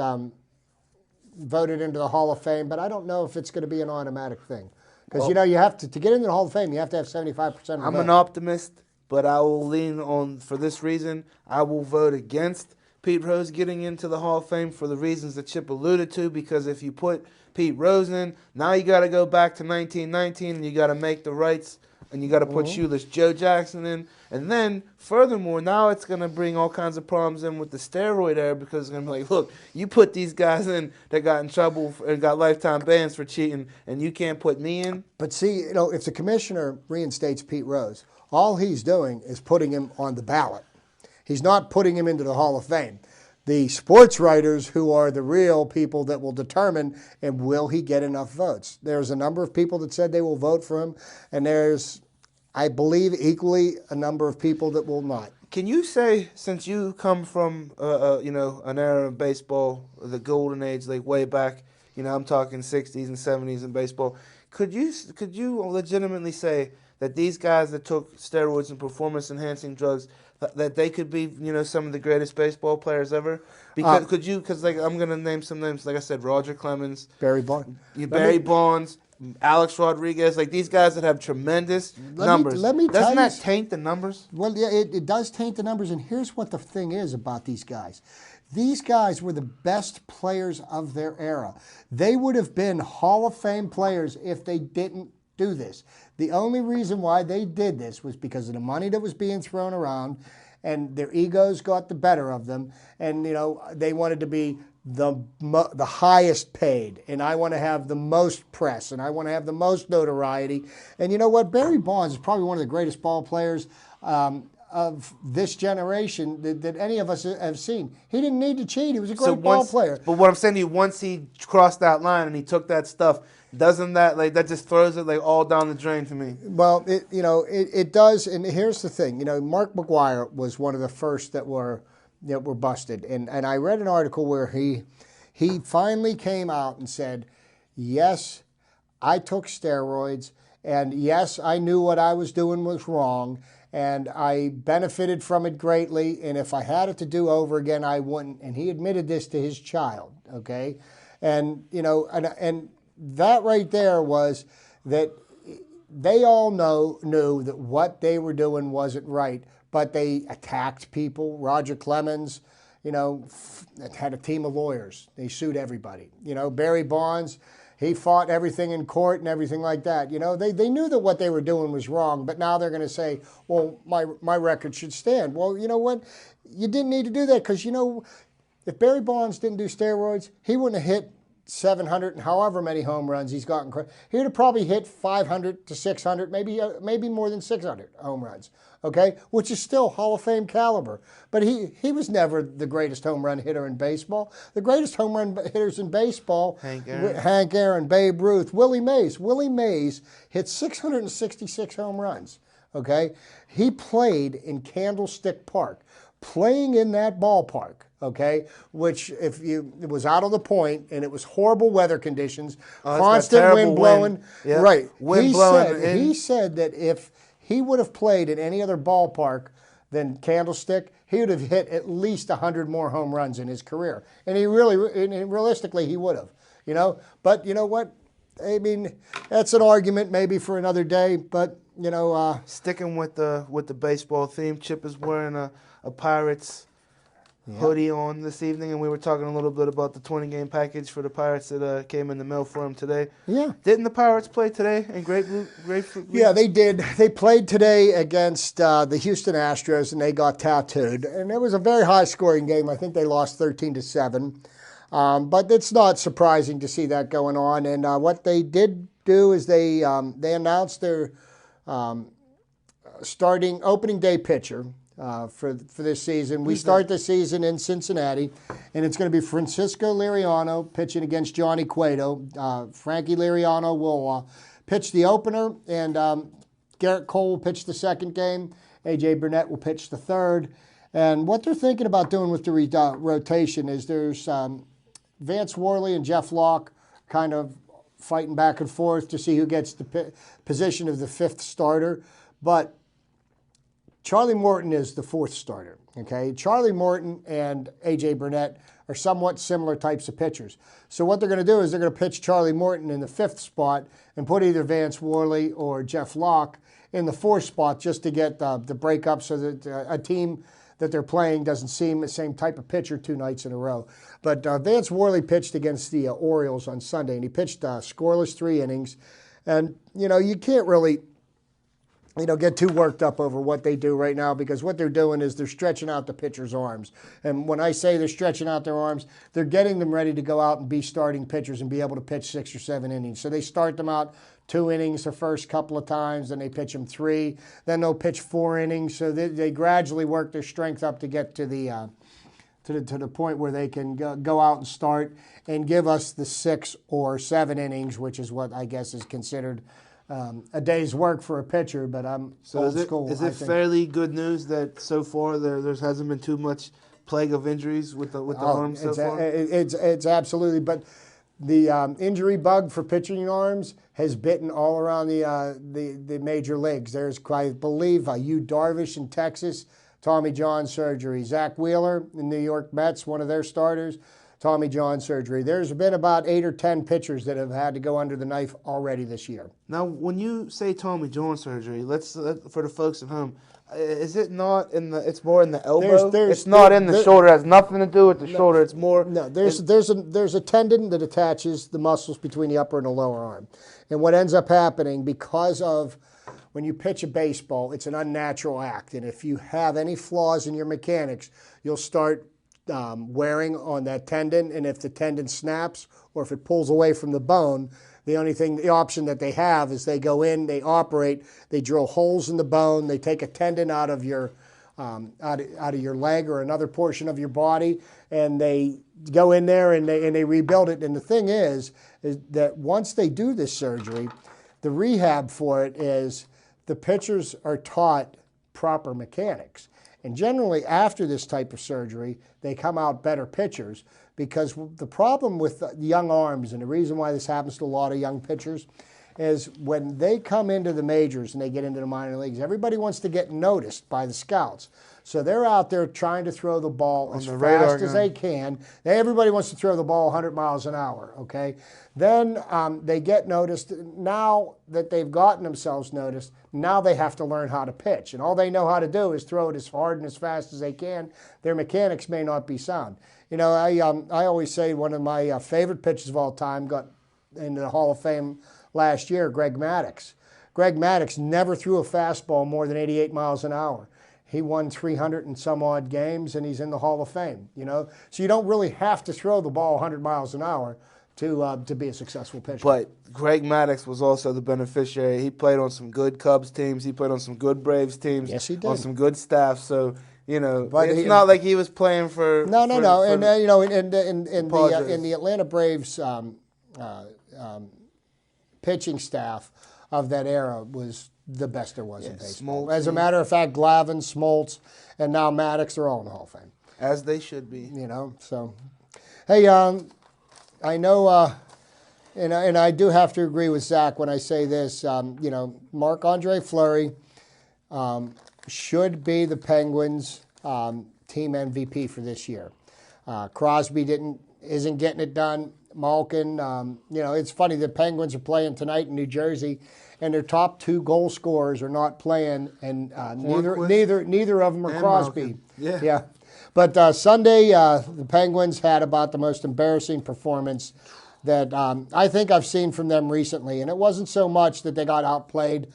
voted into the Hall of Fame. But I don't know if it's going to be an automatic thing. Because, you have to get into the Hall of Fame, you have to have 75% of the vote. I'm an optimist, but I will lean on, for this reason, I will vote against Pete Rose getting into the Hall of Fame for the reasons that Chip alluded to, because if you put Pete Rose in, now you got to go back to 1919 and you got to make the rights, and you got to put Shoeless Joe Jackson in. And then, furthermore, now it's going to bring all kinds of problems in with the steroid era, because it's going to be like, look, you put these guys in that got in trouble and got lifetime bans for cheating, and you can't put me in. But see, if the commissioner reinstates Pete Rose, all he's doing is putting him on the ballot. He's not putting him into the Hall of Fame. the sports writers who are the real people that will determine, and will he get enough votes? There's a number of people that said they will vote for him, and there's, I believe, equally a number of people that will not. Can you say, since you come from an era of baseball, the golden age, like way back, I'm talking 60s and 70s in baseball, could you legitimately say that these guys that took steroids and performance-enhancing drugs, that they could be, some of the greatest baseball players ever? Because I'm gonna name some names. Like I said, Roger Clemens, Barry Bonds, Bonds, Alex Rodriguez, like these guys that have tremendous numbers. Doesn't that taint the numbers? Well, yeah, it does taint the numbers. And here's what the thing is about these guys. These guys were the best players of their era. They would have been Hall of Fame players if they didn't do this. The only reason why they did this was because of the money that was being thrown around, and their egos got the better of them, and they wanted to be the highest paid, and I want to have the most press, and I want to have the most notoriety. And you know what? Barry Bonds is probably one of the greatest ball players of this generation that any of us have seen. He didn't need to cheat. He was a great ball player. But what I'm saying to you, once he crossed that line and he took that stuff, doesn't that that just throws it all down the drain for me? Well, it does. And here's the thing. Mark McGwire was one of the first that were busted. And I read an article where he finally came out and said, yes, I took steroids, and yes, I knew what I was doing was wrong, and I benefited from it greatly, and if I had it to do over again, I wouldn't. And he admitted this to his child, okay? And, and that right there was that they all knew that what they were doing wasn't right, but they attacked people. Roger Clemens, had a team of lawyers. They sued everybody. Barry Bonds, he fought everything in court and everything like that. They knew that what they were doing was wrong, but now they're going to say, well, my record should stand. Well, you know what? You didn't need to do that because, if Barry Bonds didn't do steroids, he wouldn't have hit 700 and however many home runs he's gotten. He would have probably hit 500 to 600, maybe more than 600 home runs, okay? Which is still Hall of Fame caliber. But he was never the greatest home run hitter in baseball. The greatest home run hitters in baseball, Hank Aaron, Babe Ruth, Willie Mays. Willie Mays hit 666 home runs, okay? He played in Candlestick Park. Playing in that ballpark, okay, which it was out on the point and it was horrible weather conditions, constant wind blowing. Yep. Right. Wind blowing. He said that if he would have played in any other ballpark than Candlestick, he would have hit at least 100 more home runs in his career. And realistically, he would have, But you know what? I mean, that's an argument maybe for another day, but, sticking with the baseball theme, Chip is wearing a Pirates hoodie on this evening, and we were talking a little bit about the 20-game package for the Pirates that came in the mail for him today. Yeah. Didn't the Pirates play today in Grapefruit? Yeah, they did. They played today against the Houston Astros, and they got tattooed. And it was a very high-scoring game. I think they lost 13-7. But it's not surprising to see that going on. And what they did do is they announced their opening day pitcher for this season. We start the season in Cincinnati, and it's going to be Francisco Liriano pitching against Johnny Cueto. Frankie Liriano will pitch the opener, and Garrett Cole will pitch the second game. A.J. Burnett will pitch the third. And what they're thinking about doing with the rotation is there's Vance Worley and Jeff Locke kind of fighting back and forth to see who gets the position of the fifth starter. But Charlie Morton is the fourth starter, okay? Charlie Morton and A.J. Burnett are somewhat similar types of pitchers. So what they're going to do is they're going to pitch Charlie Morton in the fifth spot and put either Vance Worley or Jeff Locke in the fourth spot just to get the breakup so that a team that they're playing doesn't seem the same type of pitcher 2 nights in a row. But Vance Worley pitched against the Orioles on Sunday, and he pitched scoreless 3 innings. And, you can't really get too worked up over what they do right now, because what they're doing is they're stretching out the pitcher's arms. And when I say they're stretching out their arms, they're getting them ready to go out and be starting pitchers and be able to pitch 6 or 7 innings. So they start them out 2 innings the first couple of times, then they pitch them 3, then they'll pitch 4 innings. So they gradually work their strength up to get to the to the point where they can go out and start and give us the 6 or 7 innings, which is what I guess is considered a day's work for a pitcher. But I'm old school. Is it fairly good news that so far there hasn't been too much plague of injuries with the arms so far? It's absolutely. But the injury bug for pitching arms has bitten all around the major leagues. There's, I believe, Yu Darvish in Texas, Tommy John surgery. Zach Wheeler in New York Mets, one of their starters, Tommy John surgery. There's been about 8 or 10 pitchers that have had to go under the knife already this year. Now, when you say Tommy John surgery, for the folks at home, is it not in the? It's more in the elbow. It's not in the shoulder. It has nothing to do with the shoulder. It's more. No, there's a tendon that attaches the muscles between the upper and the lower arm, and what ends up happening because of when you pitch a baseball, it's an unnatural act, and if you have any flaws in your mechanics, you'll start wearing on that tendon, and if the tendon snaps or if it pulls away from the bone, the option that they have is they go in, they operate, they drill holes in the bone, they take a tendon out of your leg or another portion of your body, and they go in there and they rebuild it. And the thing is that once they do this surgery, the rehab for it is the pitchers are taught proper mechanics. And generally after this type of surgery, they come out better pitchers, because the problem with the young arms, and the reason why this happens to a lot of young pitchers, is when they come into the majors and they get into the minor leagues, everybody wants to get noticed by the scouts. So they're out there trying to throw the ball as fast as they can. Everybody wants to throw the ball 100 miles an hour, okay? Then they get noticed. Now that they've gotten themselves noticed, now they have to learn how to pitch. And all they know how to do is throw it as hard and as fast as they can. Their mechanics may not be sound. You know, I always say one of my favorite pitchers of all time got into the Hall of Fame last year, Greg Maddox. Greg Maddox never threw a fastball more than 88 miles an hour. He won 300 and some odd games, and he's in the Hall of Fame, you know. So you don't really have to throw the ball 100 miles an hour to be a successful pitcher. But Greg Maddox was also the beneficiary. He played on some good Cubs teams. He played on some good Braves teams. Yes, he did. On some good staff. So, you know, but it's not like he was playing for... No. And, you know, in the Atlanta Braves pitching staff of that era was the best there was in baseball. Smoltz, as a matter of fact, Glavine, Smoltz, and now Maddox are all in the Hall of Fame. As they should be. You know, so. Hey, I know, and I do have to agree with Zach when I say this, you know, Marc-Andre Fleury should be the Penguins' team MVP for this year. Crosby isn't getting it done. Malkin, you know, it's funny, the Penguins are playing tonight in New Jersey, and their top 2 goal scorers are not playing, and neither of them are Crosby. Yeah. But Sunday, the Penguins had about the most embarrassing performance that I think I've seen from them recently, and it wasn't so much that they got outplayed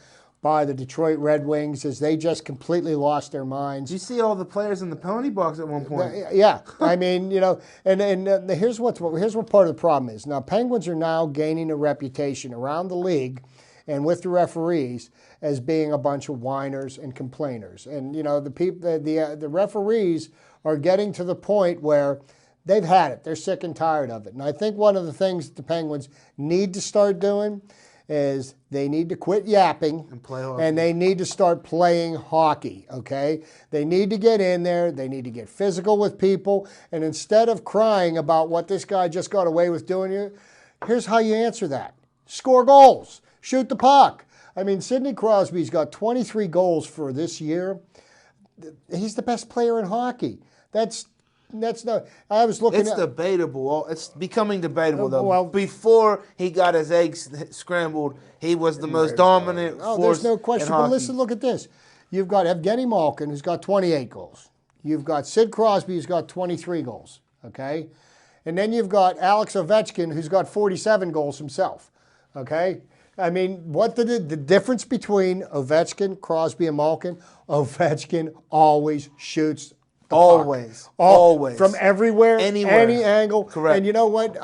by the Detroit Red Wings, as they just completely lost their minds. Did you see all the players in the penalty box at one point? Yeah, I mean, you know, and here's what part of the problem is. Now, Penguins are now gaining a reputation around the league and with the referees as being a bunch of whiners and complainers. And you know, the referees are getting to the point where they've had it. They're sick and tired of it. And I think one of the things that the Penguins need to start doing is they need to quit yapping and play hockey. And they need to start playing hockey, okay? They need to get in there. They need to get physical with people. And instead of crying about what this guy just got away with doing, here's how you answer that. Score goals. Shoot the puck. I mean, Sidney Crosby's got 23 goals for this year. He's the best player in hockey. That's no. I was looking. It's debatable. It's becoming debatable though. Well, before he got his eggs scrambled, he was the most dominant force. There's no question. But listen, look at this. You've got Evgeny Malkin, who's got 28 goals. You've got Sid Crosby, who's got 23 goals. Okay, and then you've got Alex Ovechkin, who's got 47 goals himself. Okay. I mean, what the difference between Ovechkin, Crosby, and Malkin? Ovechkin always shoots. Always. From everywhere, anywhere, any angle. Correct. And you know what?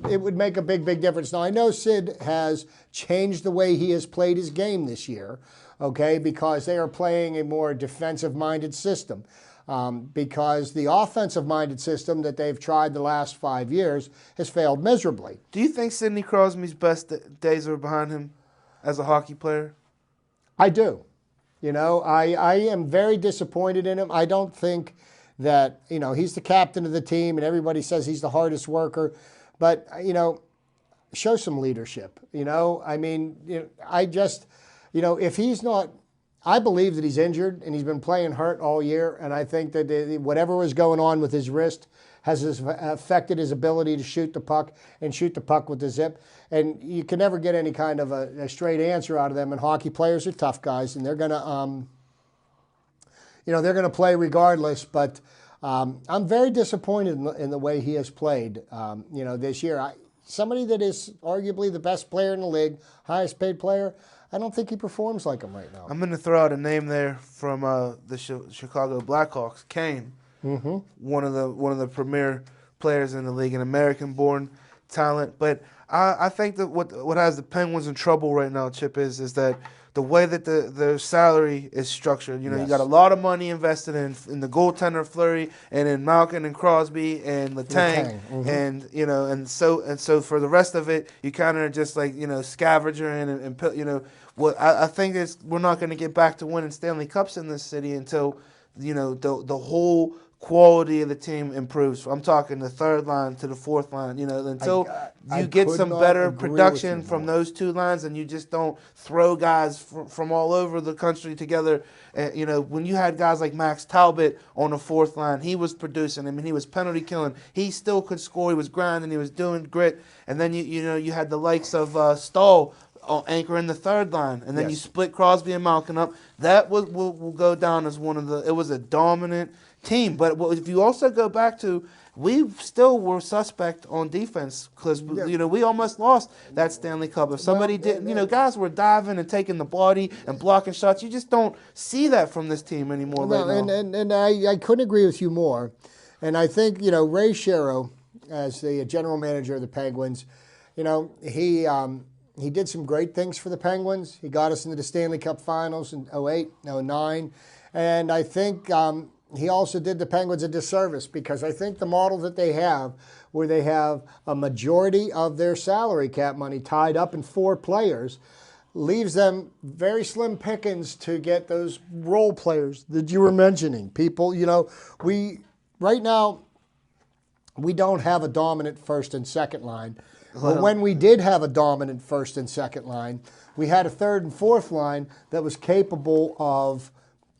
It would make a big difference. Now, I know Sid has changed the way he has played his game this year. okay, because they are playing a more defensive-minded system. Because the offensive-minded system that they've tried the last 5 years has failed miserably. Do you think Sidney Crosby's best days are behind him as a hockey player? I do. I am very disappointed in him. I don't think that, he's the captain of the team and everybody says he's the hardest worker. But, show some leadership. If he's not, I believe that he's injured and he's been playing hurt all year. And I think that whatever was going on with his wrist has affected his ability to shoot the puck and shoot the puck with the zip. And you can never get any kind of a straight answer out of them. And hockey players are tough guys, and they're gonna, they're gonna play regardless. But I'm very disappointed in the way he has played, this year. Somebody that is arguably the best player in the league, highest paid player, I don't think he performs like him right now. I'm going to throw out a name there from the Chicago Blackhawks, Kane. Mm-hmm. One of the premier players in the league, an American-born talent. But I think that what has the Penguins in trouble right now, Chip, is that the way that their salary is structured. You got a lot of money invested in the goaltender Fleury and in Malkin and Crosby and Letang. Mm-hmm. And so for the rest of it, you kind of just scavenger and what I think is we're not going to get back to winning Stanley Cups in this city until the whole quality of the team improves. I'm talking the third line to the fourth line, until you get some better production from those two lines and you just don't throw guys from all over the country together. When you had guys like Max Talbot on the fourth line, he was producing. I mean, he was penalty killing. He still could score. He was grinding. He was doing grit. And then, you had the likes of Stahl anchor in the third line, and then you split Crosby and Malkin up. That will go down as it was a dominant team. But if you also go back to, we still were suspect on defense because we almost lost that Stanley Cup. If somebody didn't, guys were diving and taking the body and blocking shots. You just don't see that from this team anymore right now. And I couldn't agree with you more. And I think Ray Shero, as the general manager of the Penguins, he did some great things for the Penguins. He got us into the Stanley Cup Finals in 2008, 2009. And I think he also did the Penguins a disservice because I think the model that they have, where they have a majority of their salary cap money tied up in 4 players, leaves them very slim pickings to get those role players that you were mentioning. People, right now, we don't have a dominant first and second line. But when we did have a dominant first and second line, we had a third and fourth line that was capable of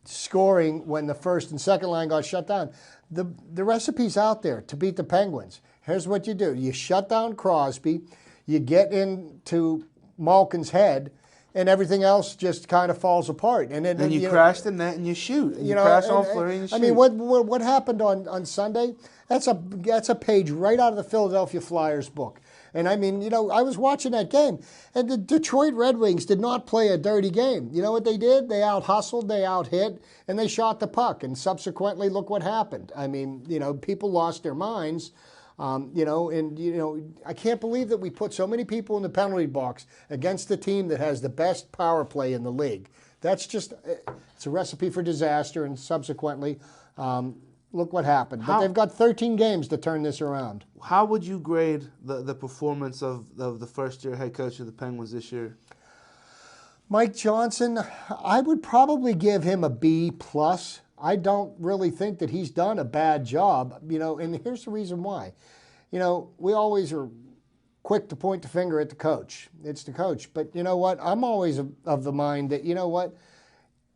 scoring when the first and second line got shut down. The recipe's out there to beat the Penguins. Here's what you do. You shut down Crosby, you get into Malkin's head, and everything else just kind of falls apart. And then you crash the net and you shoot. And you crash on Fleury and you shoot. I mean, what happened on Sunday, that's a page right out of the Philadelphia Flyers book. And I mean, I was watching that game, and the Detroit Red Wings did not play a dirty game. You know what they did? They out-hustled, they out-hit, and they shot the puck. And subsequently, look what happened. I mean, people lost their minds. I can't believe that we put so many people in the penalty box against the team that has the best power play in the league. That's it's a recipe for disaster, and subsequently, look what happened. But they've got 13 games to turn this around. How would you grade the performance of the first-year head coach of the Penguins this year? Mike Johnson, I would probably give him a B+. I don't really think that he's done a bad job, and here's the reason why. We always are quick to point the finger at the coach. It's the coach. But you know what? I'm always of the mind that,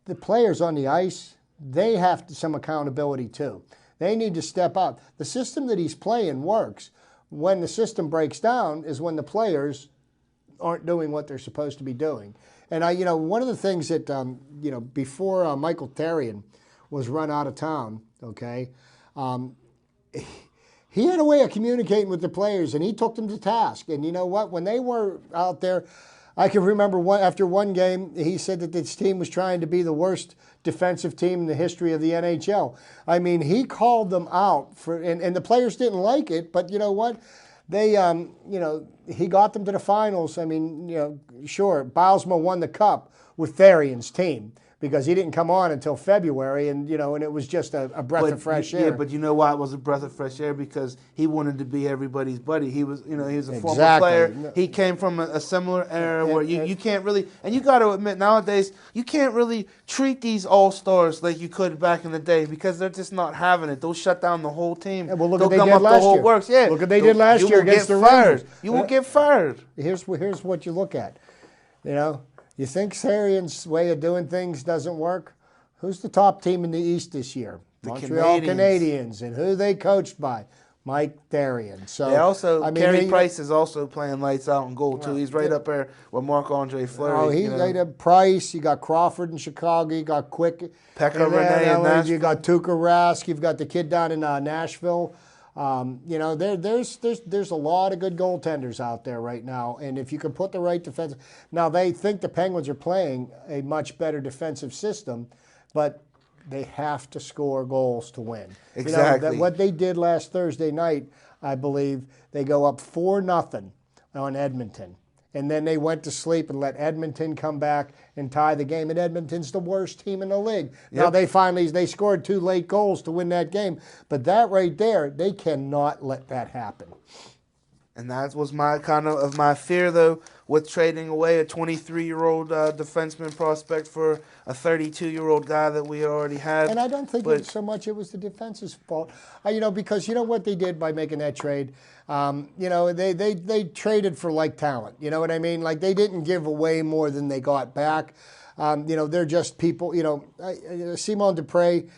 the players on the ice, they have some accountability too. They need to step up. The system that he's playing works. When the system breaks down is when the players aren't doing what they're supposed to be doing. And one of the things that before Michael Therrien was run out of town, okay, he had a way of communicating with the players, and he took them to task. And you know what? When they were out there, I can remember after one game, he said that this team was trying to be the worst defensive team in the history of the NHL. I mean, he called them out and the players didn't like it, but you know what? they, he got them to the finals. I mean, sure, Bilesma won the Cup with Therrien's team, because he didn't come on until February, and and it was just a breath of fresh air. Yeah, but you know why it was a breath of fresh air? Because he wanted to be everybody's buddy. He was, he was a former player. He came from a similar era where you can't really, and you got to admit nowadays you can't really treat these all-stars like you could back in the day, because they're just not having it. They'll shut down the whole team. Yeah, well, look They'll what they did last year. Works. Yeah, look what they did last year against the Rangers. You will get fired. Here's what you look at. You think Therrien's way of doing things doesn't work? Who's the top team in the East this year? The Montreal Canadiens. And who they coached by? Mike Therrien. So they also, Carey Price is also playing lights out in goal too. He's right up there with Marc-Andre Fleury. Oh, he got Price. You got Crawford in Chicago. You got Quick. Pekka Rinne in Nashville. You got Tuukka Rask. You've got the kid down in Nashville. There's a lot of good goaltenders out there right now, and if you can put the right defense. Now they think the Penguins are playing a much better defensive system, but they have to score goals to win. Exactly. What they did last Thursday night, I believe, they go up 4-0 on Edmonton. And then they went to sleep and let Edmonton come back and tie the game. And Edmonton's the worst team in the league. Yep. Now they scored 2 late goals to win that game. But that right there, they cannot let that happen. And that was my my fear, though, with trading away a 23-year-old defenseman prospect for a 32-year-old guy that we already had. And I don't think it was the defense's fault. Because you know what they did by making that trade? They traded for like talent. You know what I mean? Like, they didn't give away more than they got back. They're just people. Simon Dupré,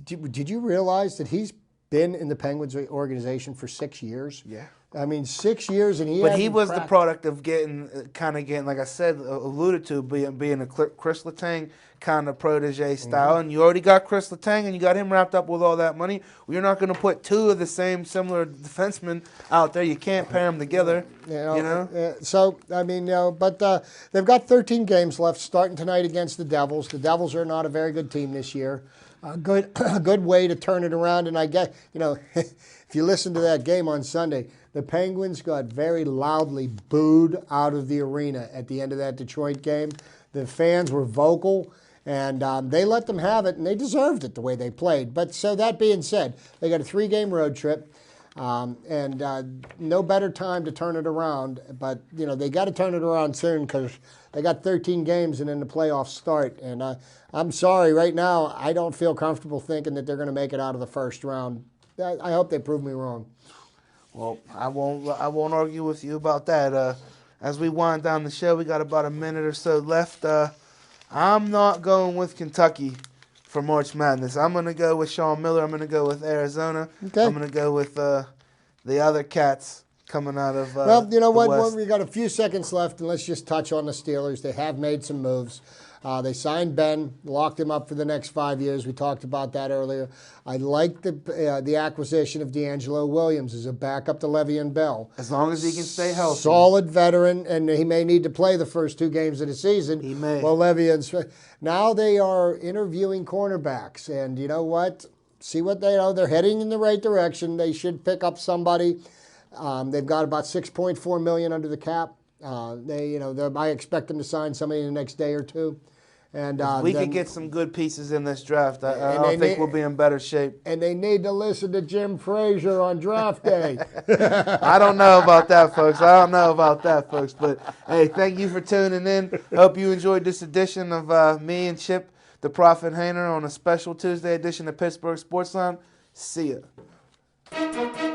did you realize that he's been in the Penguins organization for 6 years? Yeah. I mean, 6 years, and he was the product of getting, like I said, alluded to, being a Chris Letang kind of protege style. And you already got Chris Letang, and you got him wrapped up with all that money. You're not going to put 2 of the same similar defensemen out there. You can't pair them together. So, I mean, but they've got 13 games left, starting tonight against the Devils. The Devils are not a very good team this year. A good way to turn it around. And I guess, if you listen to that game on Sunday, the Penguins got very loudly booed out of the arena at the end of that Detroit game. The fans were vocal, and they let them have it, and they deserved it the way they played. But so that being said, they got a 3-game road trip, and no better time to turn it around. But, they got to turn it around soon, because they got 13 games and then the playoffs start. And I'm sorry, right now, I don't feel comfortable thinking that they're going to make it out of the first round. I hope they prove me wrong. Well, I won't argue with you about that. As we wind down the show, we got about a minute or so left. I'm not going with Kentucky for March Madness. I'm going to go with Sean Miller. I'm going to go with Arizona. Okay. I'm going to go with the other cats coming out of Well, you know what? West. We got a few seconds left, and let's just touch on the Steelers. They have made some moves. They signed Ben, locked him up for the next 5 years. We talked about that earlier. I like the acquisition of D'Angelo Williams as a backup to Le'Veon Bell. As long as he can stay healthy. Solid veteran, and he may need to play the first 2 games of the season. He may. Well, Le'Veon's. Now they are interviewing cornerbacks, and you know what? See what they're heading in the right direction. They should pick up somebody. They've got about $6.4 million under the cap. I expect them to sign somebody in the next day or 2. And we could get some good pieces in this draft. I think we'll be in better shape. And they need to listen to Jim Frazier on draft day. I don't know about that, folks. But, hey, thank you for tuning in. Hope you enjoyed this edition of me and Chip, the Prophet Hainer, on a special Tuesday edition of Pittsburgh Sportsline. See ya.